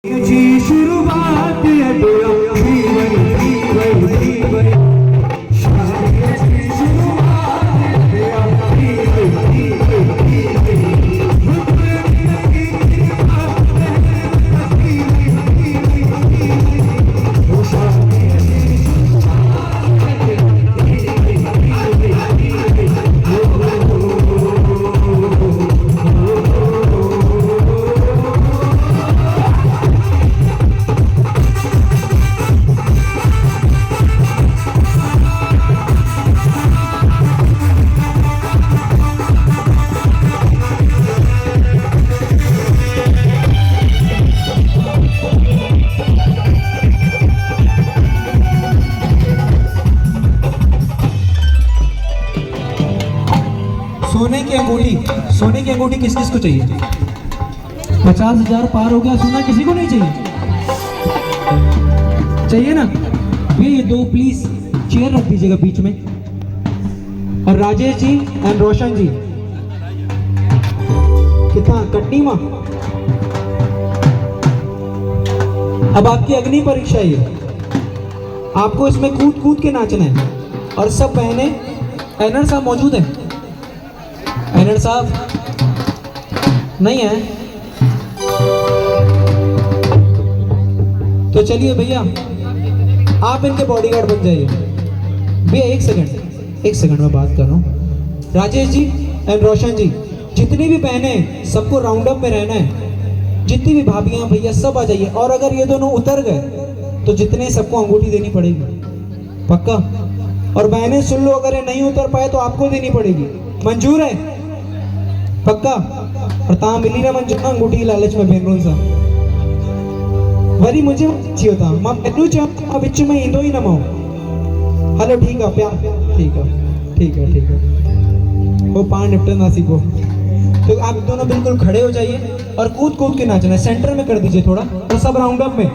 शुरुआत सोने की अंगूठी किस किस को चाहिए? 50,000 पार हो गया, सोना किसी को नहीं चाहिए? चाहिए ना भैया? ये दो प्लीज चेयर रख दीजिएगा बीच में। और राजेश जी एंड रोशन जी, कितना कटनी माँ। अब आपकी अग्नि परीक्षा ये, आपको इसमें कूद कूद के नाचना है। और सब बहने, एनर साहब मौजूद है? एनर साहब नहीं है तो चलिए भैया आप इनके बॉडीगार्ड बन जाइए। भैया एक सेकंड में बात कर रहा हूँ। राजेश जी एंड रोशन जी, जितनी भी बहनें, सबको राउंड अप में रहना है। जितनी भी भाभियां भैया सब आ जाइए। और अगर ये दोनों उतर गए तो जितने सबको अंगूठी देनी पड़ेगी, पक्का? और बहनें सुन लो, अगर ये नहीं उतर पाए तो आपको देनी पड़ेगी। मंजूर है? पक्का? और ता मिली ना मंजूर ना अंगूठी लालच में भेनरून सा वरी मुझे चाहिए था मां मेनू चाह बिच में इंदो ही ना माओ। हेलो ठीक है प्यार, ठीक है वो पान निपटन ना सीखो। तो आप दोनों बिल्कुल खड़े हो जाइए और कूद कूद के नाचना है। सेंटर में कर दीजिए थोड़ा, तो सब राउंड अप में।